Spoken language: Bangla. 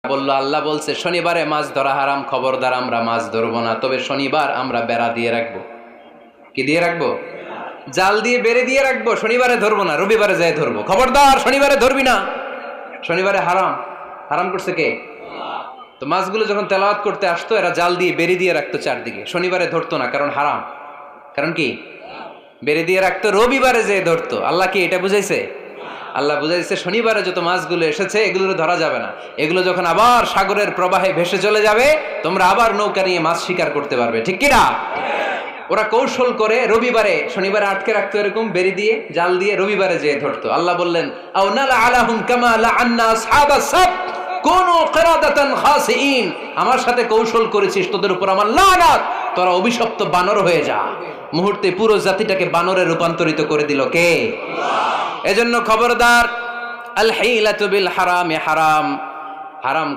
বলল আল্লাহ বলছে শনিবারে মাছ ধরা হারাম, খবরদার আমরা মাছ ধরবো না, তবে শনিবার আমরা বেড়া দিয়ে রাখবো। কি দিয়ে রাখবো? জাল দিয়ে বেড়ে দিয়ে রাখবো। শনিবারে ধরবো না, রবিবারে যাই ধরবো। খবরদার শনিবারে ধরবি না, শনিবারে হারাম। হারাম করছে কে? তো মাছগুলো যখন তেলাওয়াত করতে আসতো এরা জাল দিয়ে বেড়ে দিয়ে রাখতো চারদিকে, শনিবারে ধরতো না, কারণ হারাম। কারণ কি? বেড়ে দিয়ে রাখতো, রবিবারে যেয়ে ধরতো। আল্লাহ কি এটা বুঝাইছে? আল্লাহ বুঝাইছে শনিবারে যত মাছগুলো এসেছে এগুলো ধরা যাবে না, এগুলো যখন আবার সাগরের প্রবাহে ভেসে চলে যাবে তোমরা আবার নৌকা নিয়ে মাছ শিকার করতে পারবে। ঠিক কিনা? ওরা কৌশল করে রবিবারে শনিবারে আটকে রাখতো, এরকম বেরি দিয়ে জাল দিয়ে রবিবারে যেয়ে ধরতো। আল্লাহ বললেন আও নালা আলাহুম কামা লাআন্না আসহাবাস সাবত কুনু কিরাদাতান খাসিইন, আমার সাথে কৌশল করেছিস, তোদের উপর আমার লানাত, তোরা অভিশপ্ত বানর হয়ে যা। মুহূর্তে পুরো জাতিটাকে বানরে রূপান্তরিত করে দিল কে? আল্লাহ। এজন্য খবরদার, আল হিলাতু বিল হারামি হারাম, হারাম